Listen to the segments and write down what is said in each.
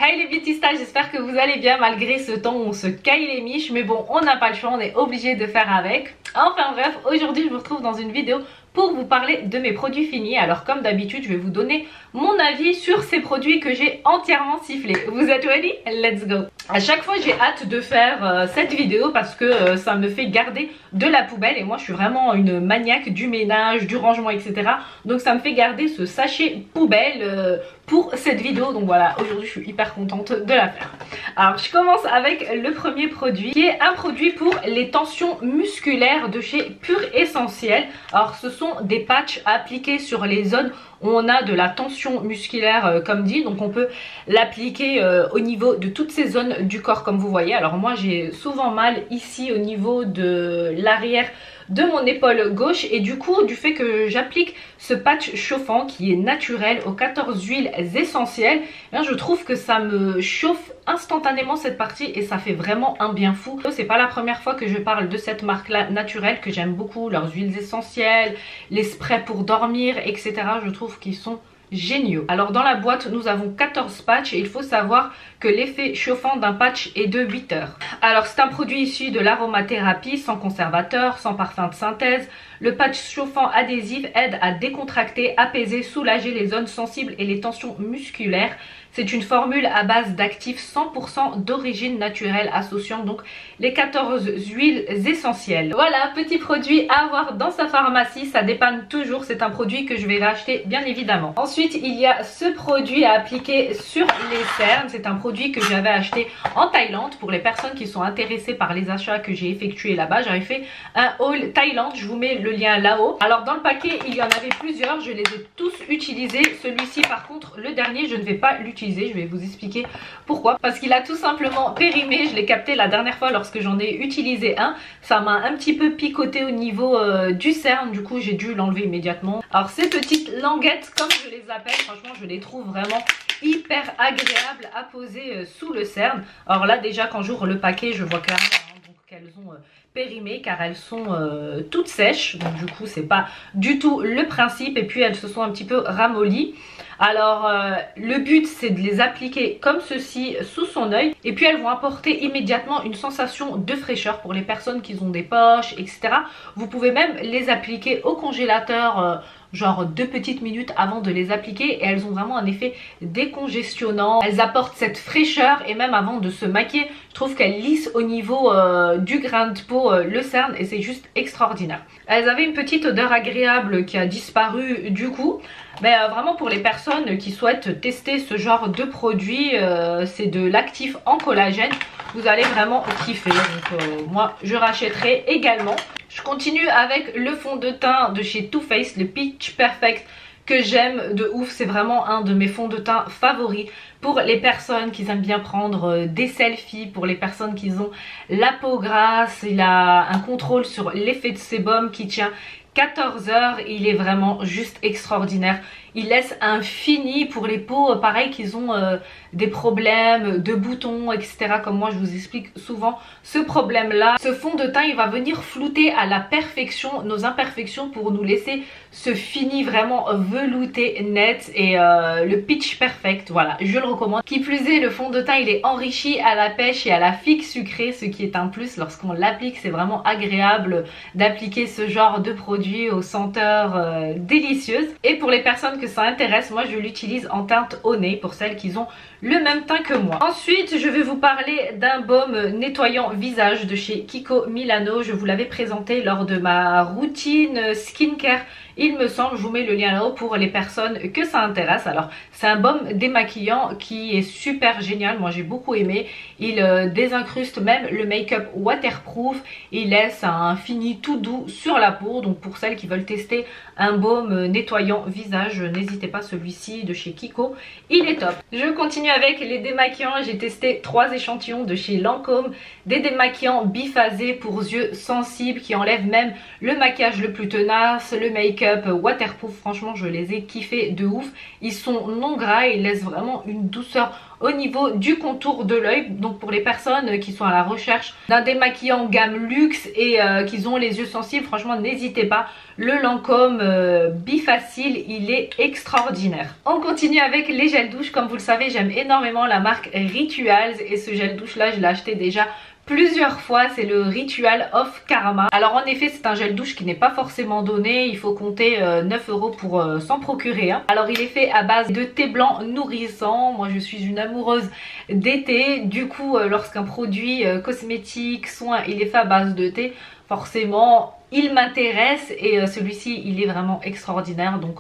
Hey les beautystas, j'espère que vous allez bien malgré ce temps où on se caille les miches. Mais bon, on n'a pas le choix, on est obligé de faire avec. Enfin bref, aujourd'hui je vous retrouve dans une vidéo pour vous parler de mes produits finis. Alors comme d'habitude, je vais vous donner mon avis sur ces produits que j'ai entièrement sifflés. Vous êtes ready? Let's go! À chaque fois j'ai hâte de faire cette vidéo parce que ça me fait garder de la poubelle. Et moi je suis vraiment une maniaque du ménage, du rangement, etc. Donc ça me fait garder ce sachet poubelle pour cette vidéo. Donc voilà, aujourd'hui je suis hyper contente de la faire. Alors je commence avec le premier produit qui est un produit pour les tensions musculaires de chez Pure Essentiel. Alors ce sont des patchs à appliquer sur les zones où on a de la tension musculaire comme dit. Donc on peut l'appliquer au niveau de toutes ces zones du corps comme vous voyez. Alors moi j'ai souvent mal ici au niveau de l'arrière de mon épaule gauche, et du coup du fait que j'applique ce patch chauffant qui est naturel aux 14 huiles essentielles, je trouve que ça me chauffe instantanément cette partie et ça fait vraiment un bien fou. C'est pas la première fois que je parle de cette marque là naturelle, que j'aime beaucoup, leurs huiles essentielles, les sprays pour dormir, etc. Je trouve qu'ils sont géniaux. Alors dans la boîte nous avons 14 patchs et il faut savoir que l'effet chauffant d'un patch est de 8 heures. Alors c'est un produit issu de l'aromathérapie, sans conservateur, sans parfum de synthèse. Le patch chauffant adhésif aide à décontracter, apaiser, soulager les zones sensibles et les tensions musculaires. C'est une formule à base d'actifs 100% d'origine naturelle associant donc les 14 huiles essentielles. Voilà, petit produit à avoir dans sa pharmacie, ça dépanne toujours, c'est un produit que je vais racheter bien évidemment. Ensuite il y a ce produit à appliquer sur les cernes, c'est un produit que j'avais acheté en Thaïlande. Pour les personnes qui sont intéressées par les achats que j'ai effectués là-bas, j'avais fait un haul Thaïlande, je vous mets le lien là-haut. Alors dans le paquet il y en avait plusieurs, je les ai tous utilisés. Celui-ci par contre, le dernier, je ne vais pas l'utiliser. Je vais vous expliquer pourquoi. Parce qu'il a tout simplement périmé. Je l'ai capté la dernière fois lorsque j'en ai utilisé un. Ça m'a un petit peu picoté au niveau du cerne. Du coup j'ai dû l'enlever immédiatement. Alors ces petites languettes comme je les appelle, franchement je les trouve vraiment hyper agréables à poser sous le cerne. Alors là déjà quand j'ouvre le paquet je vois clairement qu'elles ont périmé car elles sont toutes sèches. Donc du coup c'est pas du tout le principe. Et puis elles se sont un petit peu ramollies. Alors le but c'est de les appliquer comme ceci sous son œil et puis elles vont apporter immédiatement une sensation de fraîcheur pour les personnes qui ont des poches, etc. Vous pouvez même les appliquer au congélateur genre 2 petites minutes avant de les appliquer et elles ont vraiment un effet décongestionnant. Elles apportent cette fraîcheur et même avant de se maquiller, je trouve qu'elles lissent au niveau du grain de peau le cerne et c'est juste extraordinaire. Elles avaient une petite odeur agréable qui a disparu du coup. Mais vraiment pour les personnes qui souhaitent tester ce genre de produit, c'est de l'actif en collagène. Vous allez vraiment kiffer. Donc moi je rachèterai également. Je continue avec le fond de teint de chez Too Faced, le Pitch Perfect, que j'aime de ouf. C'est vraiment un de mes fonds de teint favoris pour les personnes qui aiment bien prendre des selfies, pour les personnes qui ont la peau grasse. Il a un contrôle sur l'effet de sébum qui tient 14 heures, il est vraiment juste extraordinaire. Il laisse un fini pour les peaux pareil qu'ils ont des problèmes de boutons, etc. Comme moi je vous explique souvent ce problème là. Ce fond de teint il va venir flouter à la perfection nos imperfections pour nous laisser ce fini vraiment velouté, net. Et le Pitch Perfect, voilà, je le recommande. Qui plus est, le fond de teint il est enrichi à la pêche et à la figue sucrée, ce qui est un plus lorsqu'on l'applique. C'est vraiment agréable d'appliquer ce genre de produit aux senteurs délicieuses. Et pour les personnes que ça intéresse, moi je l'utilise en teinte au nez pour celles qui ont le même teint que moi. Ensuite je vais vous parler d'un baume nettoyant visage de chez Kiko Milano. Je vous l'avais présenté lors de ma routine skincare il me semble, je vous mets le lien là-haut pour les personnes que ça intéresse. Alors c'est un baume démaquillant qui est super génial, moi j'ai beaucoup aimé. Il désincruste même le make-up waterproof, il laisse un fini tout doux sur la peau. Donc pour celles qui veulent tester un baume nettoyant visage, n'hésitez pas, celui-ci de chez Kiko, il est top. Je continue avec les démaquillants. J'ai testé 3 échantillons de chez Lancôme, des démaquillants biphasés pour yeux sensibles qui enlèvent même le maquillage le plus tenace, le make-up waterproof. Franchement je les ai kiffés de ouf. Ils sont non gras et ils laissent vraiment une douceur au niveau du contour de l'œil. Donc pour les personnes qui sont à la recherche d'un démaquillant gamme luxe et qui ont les yeux sensibles, franchement n'hésitez pas. Le Lancôme Bifacile, il est extraordinaire. On continue avec les gels douche. Comme vous le savez, j'aime énormément la marque Rituals et ce gel douche là je l'ai acheté déjà plusieurs fois. C'est le Ritual of Karma. Alors en effet c'est un gel douche qui n'est pas forcément donné, il faut compter 9 € pour s'en procurer un. Alors il est fait à base de thé blanc nourrissant. Moi je suis une amoureuse d'été, du coup lorsqu'un produit cosmétique, soin, il est fait à base de thé, forcément il m'intéresse et celui-ci il est vraiment extraordinaire. Donc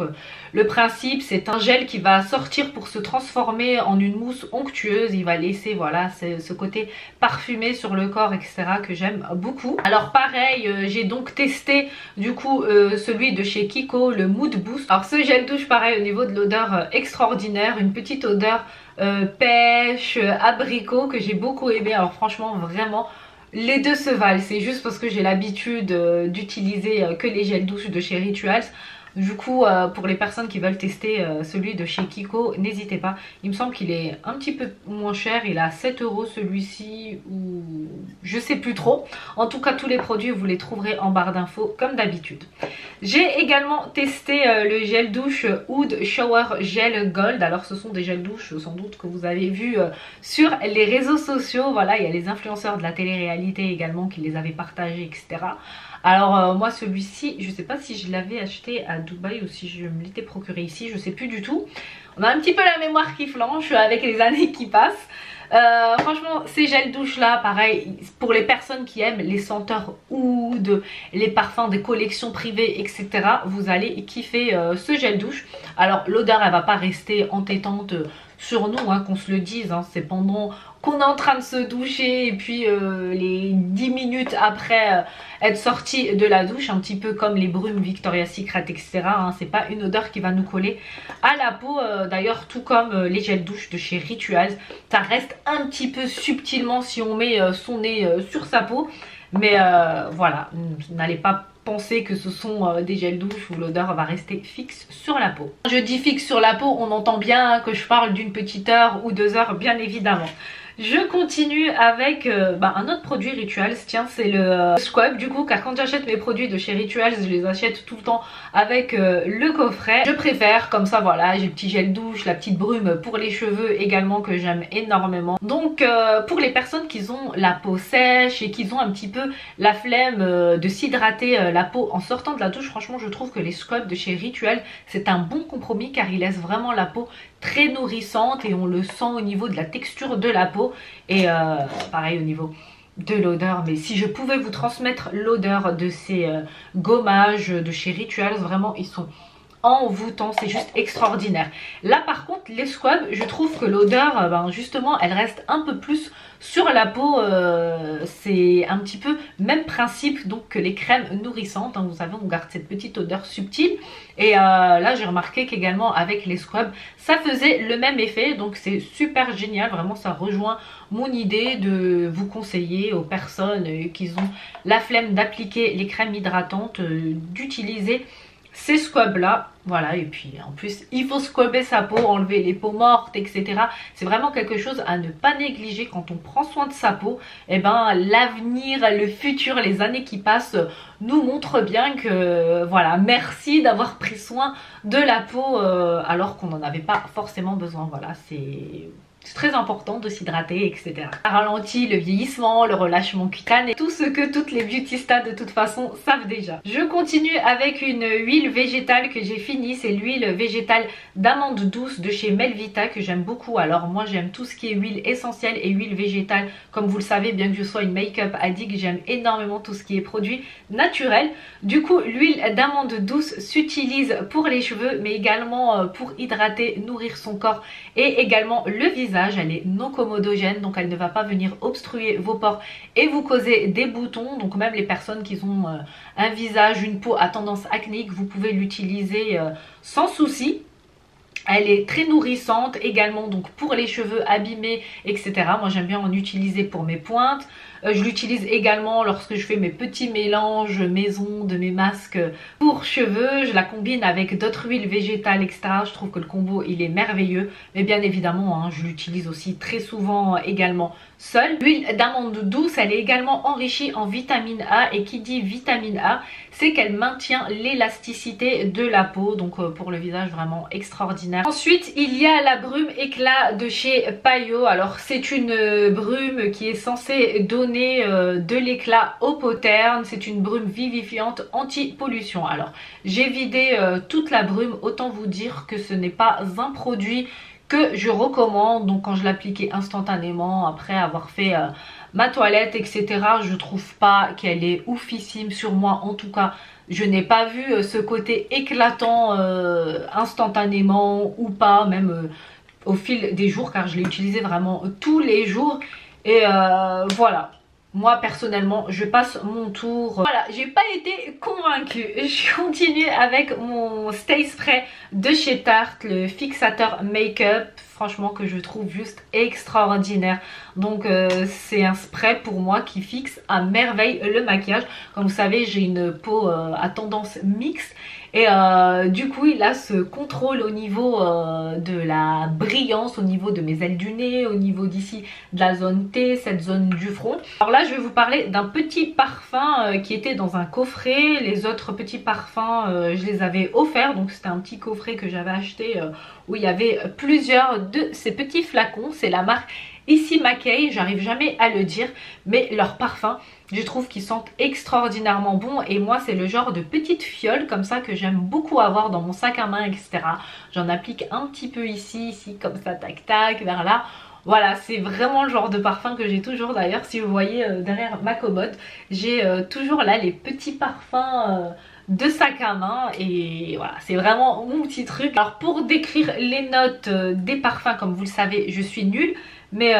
le principe, c'est un gel qui va sortir pour se transformer en une mousse onctueuse. Il va laisser voilà ce côté parfumé sur le corps, etc., que j'aime beaucoup. Alors pareil, j'ai donc testé du coup celui de chez Kiko, le Mood Boost. Alors ce gel douche pareil au niveau de l'odeur extraordinaire, une petite odeur pêche, abricot que j'ai beaucoup aimé. Alors franchement vraiment les deux se valent, c'est juste parce que j'ai l'habitude d'utiliser que les gels douches de chez Rituals. Du coup pour les personnes qui veulent tester celui de chez Kiko, n'hésitez pas. Il me semble qu'il est un petit peu moins cher, il est à 7 € celui-ci, ou je sais plus trop. En tout cas tous les produits vous les trouverez en barre d'infos comme d'habitude. J'ai également testé le gel douche Oud Shower Gel Gold. Alors ce sont des gels douches sans doute que vous avez vu sur les réseaux sociaux. Voilà, il y a les influenceurs de la télé-réalité également qui les avaient partagés, etc. Alors moi celui-ci, je sais pas si je l'avais acheté à Dubaï ou si je me l'étais procuré ici, je sais plus du tout. On a un petit peu la mémoire qui flanche avec les années qui passent. Franchement ces gels douche là pareil, pour les personnes qui aiment les senteurs oud, les parfums des collections privées, etc., vous allez kiffer ce gel douche. Alors l'odeur elle va pas rester entêtante sur nous, hein, qu'on se le dise, hein, c'est pendant qu'on est en train de se doucher et puis les 10 minutes après être sorti de la douche, un petit peu comme les brumes Victoria's Secret, etc., hein, c'est pas une odeur qui va nous coller à la peau. D'ailleurs tout comme les gels douche de chez Rituals, ça reste un petit peu subtilement si on met son nez sur sa peau, mais voilà, n'allez pas penser que ce sont des gels douche où l'odeur va rester fixe sur la peau. Je dis fixe sur la peau, on entend bien que je parle d'une petite heure ou 2 heures bien évidemment. Je continue avec un autre produit Rituals, tiens c'est le Squab du coup, car quand j'achète mes produits de chez Rituals je les achète tout le temps avec le coffret. Je préfère comme ça, voilà, j'ai le petit gel douche, la petite brume pour les cheveux également que j'aime énormément. Donc pour les personnes qui ont la peau sèche et qui ont un petit peu la flemme de s'hydrater la peau en sortant de la douche, franchement je trouve que les Squab de chez Rituals c'est un bon compromis car ils laissent vraiment la peau très nourrissante et on le sent au niveau de la texture de la peau et pareil au niveau de l'odeur. Mais si je pouvais vous transmettre l'odeur de ces gommages de chez Rituals, vraiment ils sont envoûtants, c'est juste extraordinaire. Là par contre les Squab, je trouve que l'odeur justement elle reste un peu plus sur la peau, c'est un petit peu même principe donc que les crèmes nourrissantes, hein, vous savez on garde cette petite odeur subtile et là j'ai remarqué qu'également avec les Squab ça faisait le même effet, donc c'est super génial, vraiment ça rejoint mon idée de vous conseiller aux personnes qui ont la flemme d'appliquer les crèmes hydratantes d'utiliser ces Squab là, voilà. Et puis en plus il faut squabber sa peau, enlever les peaux mortes, etc. C'est vraiment quelque chose à ne pas négliger quand on prend soin de sa peau. Et l'avenir, le futur, les années qui passent nous montrent bien que voilà, merci d'avoir pris soin de la peau alors qu'on n'en avait pas forcément besoin. Voilà, c'est très important de s'hydrater, etc. Ça ralentit le vieillissement, le relâchement cutané, tout ce que toutes les beautystas de toute façon savent déjà. Je continue avec une huile végétale que j'ai finie, c'est l'huile végétale d'amande douce de chez Melvita que j'aime beaucoup. Alors moi j'aime tout ce qui est huile essentielle et huile végétale, comme vous le savez, bien que je sois une make-up addict, j'aime énormément tout ce qui est produit naturel. Du coup l'huile d'amande douce s'utilise pour les cheveux mais également pour hydrater, nourrir son corps et également le visage. Elle est non commodogène, donc elle ne va pas venir obstruer vos pores et vous causer des boutons. Donc même les personnes qui ont un visage, une peau à tendance acnéique, vous pouvez l'utiliser sans souci. Elle est très nourrissante également, donc pour les cheveux abîmés, etc. Moi j'aime bien en utiliser pour mes pointes. Je l'utilise également lorsque je fais mes petits mélanges maison de mes masques pour cheveux. Je la combine avec d'autres huiles végétales, etc. Je trouve que le combo il est merveilleux. Mais bien évidemment, hein, je l'utilise aussi très souvent également seule. L'huile d'amande douce, elle est également enrichie en vitamine A. Et qui dit vitamine A, c'est qu'elle maintient l'élasticité de la peau. Donc pour le visage, vraiment extraordinaire. Ensuite, il y a la brume éclat de chez Payo. Alors c'est une brume qui est censée donner de l'éclat aux peaux ternes. C'est une brume vivifiante anti-pollution. Alors j'ai vidé toute la brume, autant vous dire que ce n'est pas un produit que je recommande. Donc quand je l'appliquais instantanément après avoir fait ma toilette, etc., je trouve pas qu'elle est oufissime sur moi. En tout cas, je n'ai pas vu ce côté éclatant instantanément ou pas, même au fil des jours, car je l'ai utilisé vraiment tous les jours. Et voilà. Moi personnellement je passe mon tour. Voilà, j'ai pas été convaincue. Je continue avec mon Stay Spray de chez Tarte, le fixateur make-up. Franchement que je trouve juste extraordinaire. Donc c'est un spray pour moi qui fixe à merveille le maquillage. Comme vous savez, j'ai une peau à tendance mixte. Et du coup il a ce contrôle au niveau de la brillance, au niveau de mes ailes du nez, au niveau d'ici de la zone T, cette zone du front. Alors là je vais vous parler d'un petit parfum qui était dans un coffret. Les autres petits parfums je les avais offerts, donc c'était un petit coffret que j'avais acheté où il y avait plusieurs de ces petits flacons. C'est la marque Issey Miyake, j'arrive jamais à le dire, mais leurs parfums, je trouve qu'ils sentent extraordinairement bon. Et moi c'est le genre de petite fiole comme ça que j'aime beaucoup avoir dans mon sac à main, etc. J'en applique un petit peu ici, comme ça, tac tac, vers là. Voilà, c'est vraiment le genre de parfum que j'ai toujours. D'ailleurs si vous voyez derrière ma commode, j'ai toujours là les petits parfums de sac à main. Et voilà, c'est vraiment mon petit truc. Alors pour décrire les notes des parfums, comme vous le savez, je suis nulle. Mais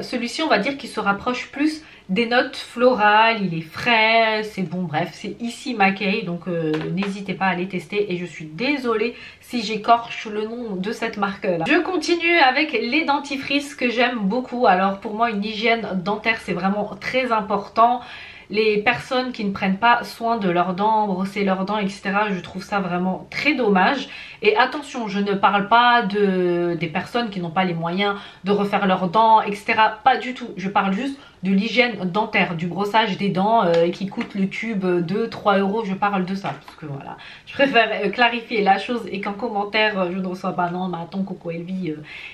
celui-ci on va dire qu'il se rapproche plus des notes florales, il est frais, c'est bon, bref, c'est Issey Miyake, donc n'hésitez pas à les tester. Et je suis désolée si j'écorche le nom de cette marque là. Je continue avec les dentifrices que j'aime beaucoup. Alors pour moi une hygiène dentaire c'est vraiment très important. Les personnes qui ne prennent pas soin de leurs dents, brosser leurs dents, etc., je trouve ça vraiment très dommage. Et attention, je ne parle pas des personnes qui n'ont pas les moyens de refaire leurs dents, etc. Pas du tout. Je parle juste de l'hygiène dentaire, du brossage des dents qui coûte le tube 2-3 euros. Je parle de ça parce que voilà, je préfère clarifier la chose et qu'en commentaire je ne reçois pas non mais attends Coco Elvie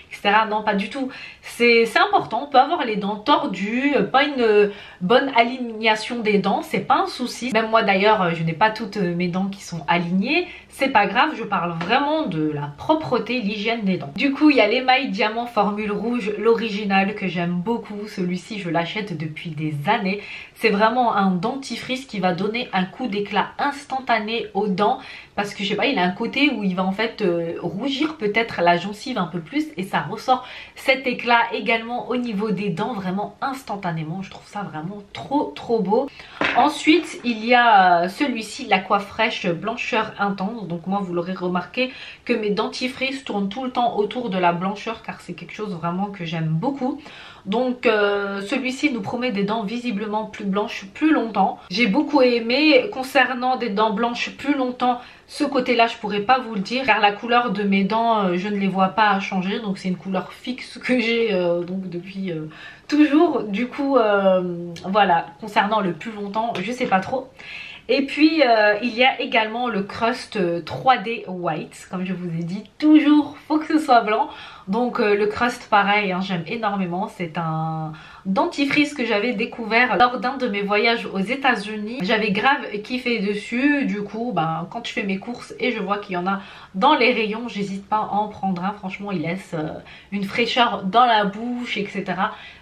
etc. Non, pas du tout. C'est important. On peut avoir les dents tordues, pas une bonne alignation des dents, c'est pas un souci. Même moi d'ailleurs je n'ai pas toutes mes dents qui sont alignées, c'est pas grave. Je parle vraiment de la propreté, l'hygiène des dents. Du coup il y a l'émail diamant formule rouge, l'original, que j'aime beaucoup. Celui-ci je l'achète depuis des années. C'est vraiment un dentifrice qui va donner un coup d'éclat instantané aux dents, parce que je sais pas, il a un côté où il va en fait rougir peut-être la gencive un peu plus et ça ressort cet éclat également au niveau des dents vraiment instantanément. Je trouve ça vraiment trop beau. Ensuite il y a celui-ci, l'Aquafresh blancheur intense. Donc moi vous l'aurez remarqué que mes dentifrices tournent tout le temps autour de la blancheur, car c'est quelque chose vraiment que j'aime beaucoup. Donc celui-ci nous promet des dents visiblement plus blanches plus longtemps. J'ai beaucoup aimé. Concernant des dents blanches plus longtemps, ce côté là je pourrais pas vous le dire, car la couleur de mes dents je ne les vois pas changer. Donc c'est une couleur fixe que j'ai donc depuis toujours. Du coup voilà, concernant le plus longtemps je sais pas trop. Et puis il y a également le Crust 3D White, comme je vous ai dit, toujours faut que ce soit blanc. Donc le Crust pareil, hein, j'aime énormément. C'est un dentifrice que j'avais découvert lors d'un de mes voyages aux États-Unis. J'avais grave kiffé dessus. Du coup ben, quand je fais mes courses et je vois qu'il y en a dans les rayons, j'hésite pas à en prendre un. Franchement il laisse une fraîcheur dans la bouche, etc.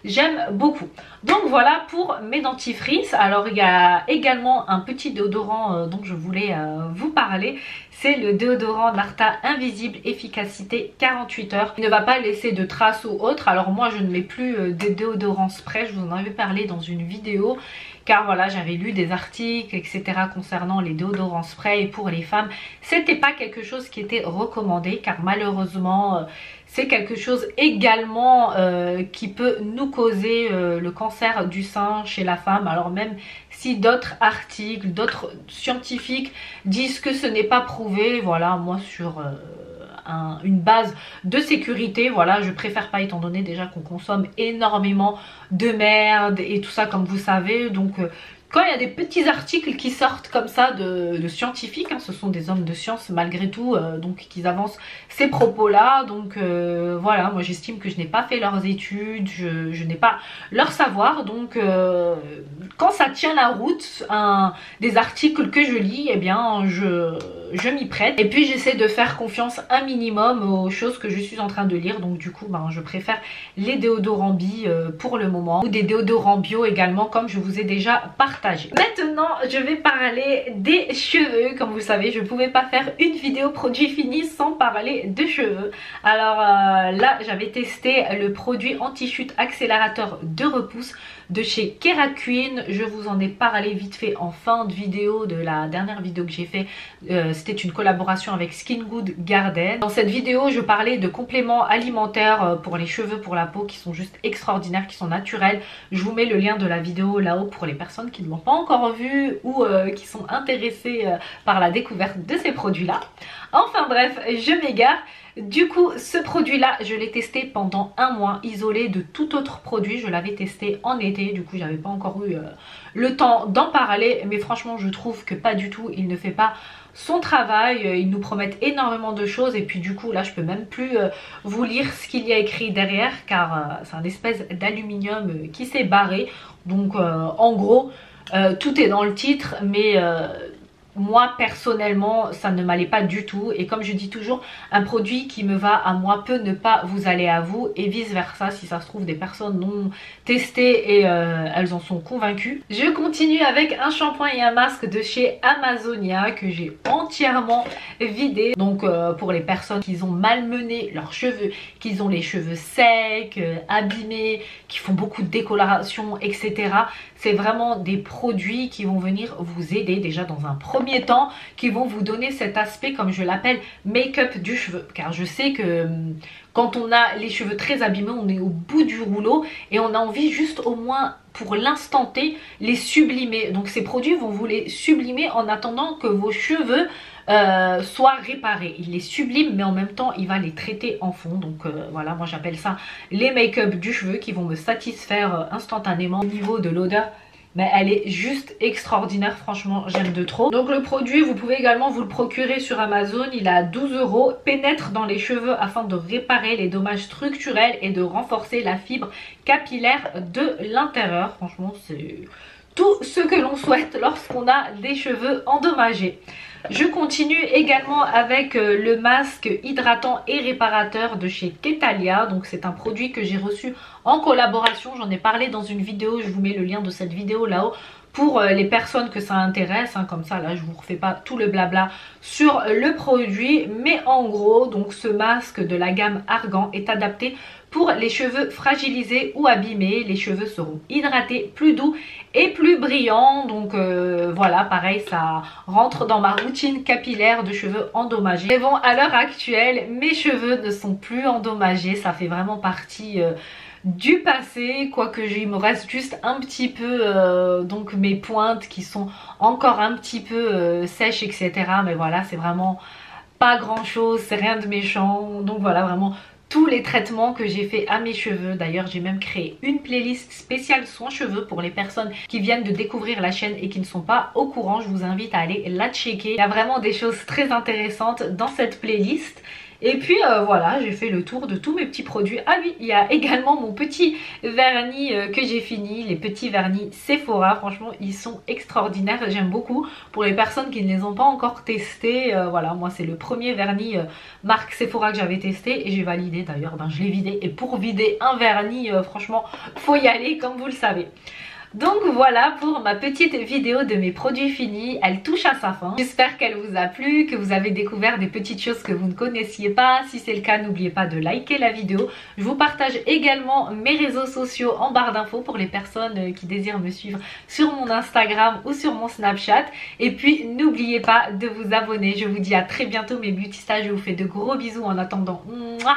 J'aime beaucoup. Donc voilà pour mes dentifrices. Alors il y a également un petit déodorant dont je voulais vous parler. C'est le déodorant Narta Invisible Efficacité 48 heures. Il ne va pas laisser de traces ou autre. Alors moi je ne mets plus des déodorants spray, je vous en avais parlé dans une vidéo, car voilà, j'avais lu des articles etc concernant les déodorants spray, et pour les femmes c'était pas quelque chose qui était recommandé, car malheureusement c'est quelque chose également qui peut nous causer le cancer du sein chez la femme. Alors même si d'autres articles, d'autres scientifiques disent que ce n'est pas prouvé, voilà, moi sur une base de sécurité, voilà, je préfère pas, étant donné déjà qu'on consomme énormément de merde et tout ça comme vous savez. Donc quand il y a des petits articles qui sortent comme ça de scientifiques, hein, ce sont des hommes de science malgré tout, donc qui avancent ces propos là, donc voilà, moi j'estime que je n'ai pas fait leurs études, je n'ai pas leur savoir, donc quand ça tient la route, des articles que je lis, eh bien je m'y prête, et puis j'essaie de faire confiance un minimum aux choses que je suis en train de lire. Donc du coup ben, je préfère les déodorants bi pour le moment, ou des déodorants bio également, comme je vous ai déjà partagé. Maintenant je vais parler des cheveux. Comme vous savez, je ne pouvais pas faire une vidéo produit fini sans parler de cheveux. Alors là j'avais testé le produit anti-chute accélérateur de repousse de chez Keraqueen. Je vous en ai parlé vite fait en fin de vidéo de la dernière vidéo que j'ai fait. C'était une collaboration avec Skin Good Garden. Dans cette vidéo je parlais de compléments alimentaires pour les cheveux, pour la peau, qui sont juste extraordinaires, qui sont naturels. Je vous mets le lien de la vidéo là-haut pour les personnes qui ne l'ont pas encore vu ou qui sont intéressées par la découverte de ces produits là. Enfin bref, je m'égare. Du coup ce produit là je l'ai testé pendant un mois, isolé de tout autre produit. Je l'avais testé en été, du coup j'avais pas encore eu le temps d'en parler, mais franchement je trouve que pas du tout, il ne fait pas son travail. Ils nous promettent énormément de choses, et puis du coup là je peux même plus vous lire ce qu'il y a écrit derrière, car c'est un espèce d'aluminium qui s'est barré. Donc en gros tout est dans le titre, mais moi personnellement ça ne m'allait pas du tout, et comme je dis toujours, un produit qui me va à moi peut ne pas vous aller à vous, et vice versa. Si ça se trouve des personnes l'ont testé et elles en sont convaincues. Je continue avec un shampoing et un masque de chez Amazonia que j'ai entièrement vidé. Donc pour les personnes qui ont malmené leurs cheveux, qui ont les cheveux secs, abîmés, qui font beaucoup de décoloration etc, c'est vraiment des produits qui vont venir vous aider déjà dans un premier temps, qui vont vous donner cet aspect, comme je l'appelle, make-up du cheveu. Car je sais que quand on a les cheveux très abîmés, on est au bout du rouleau et on a envie juste au moins pour l'instant T les sublimer. Donc ces produits vont vous les sublimer en attendant que vos cheveux soient réparés. Il les sublime mais en même temps il va les traiter en fond. Donc voilà, moi j'appelle ça les make-up du cheveu, qui vont me satisfaire instantanément. Au niveau de l'odeur, mais elle est juste extraordinaire, franchement j'aime de trop. Donc le produit, vous pouvez également vous le procurer sur Amazon, il est à 12 €, pénètre dans les cheveux afin de réparer les dommages structurels et de renforcer la fibre capillaire de l'intérieur. Franchement c'est tout ce que l'on souhaite lorsqu'on a des cheveux endommagés. Je continue également avec le masque hydratant et réparateur de chez Ketalia. Donc c'est un produit que j'ai reçu en collaboration, j'en ai parlé dans une vidéo, je vous mets le lien de cette vidéo là-haut pour les personnes que ça intéresse, hein. Comme ça là je vous refais pas tout le blabla sur le produit, mais en gros donc ce masque de la gamme Argan est adapté pour les cheveux fragilisés ou abîmés. Les cheveux seront hydratés, plus doux et plus brillants. Donc voilà, pareil, ça rentre dans ma routine capillaire de cheveux endommagés. Mais bon, à l'heure actuelle mes cheveux ne sont plus endommagés, ça fait vraiment partie du passé, quoique il me reste juste un petit peu donc mes pointes qui sont encore un petit peu sèches etc, mais voilà, c'est vraiment pas grand chose, c'est rien de méchant. Donc voilà, vraiment tous les traitements que j'ai fait à mes cheveux. D'ailleurs j'ai même créé une playlist spéciale soins cheveux pour les personnes qui viennent de découvrir la chaîne et qui ne sont pas au courant. Je vous invite à aller la checker, il y a vraiment des choses très intéressantes dans cette playlist. Et puis voilà, j'ai fait le tour de tous mes petits produits. Ah oui, il y a également mon petit vernis que j'ai fini, les petits vernis Sephora. Franchement, ils sont extraordinaires, j'aime beaucoup. Pour les personnes qui ne les ont pas encore testés, voilà, moi c'est le premier vernis marque Sephora que j'avais testé et j'ai validé d'ailleurs, ben, je l'ai vidé. Et pour vider un vernis, franchement, faut y aller comme vous le savez. Donc voilà pour ma petite vidéo de mes produits finis, elle touche à sa fin. J'espère qu'elle vous a plu, que vous avez découvert des petites choses que vous ne connaissiez pas. Si c'est le cas, n'oubliez pas de liker la vidéo. Je vous partage également mes réseaux sociaux en barre d'infos pour les personnes qui désirent me suivre sur mon Instagram ou sur mon Snapchat. Et puis n'oubliez pas de vous abonner. Je vous dis à très bientôt mes beauty stars, je vous fais de gros bisous en attendant. Mouah.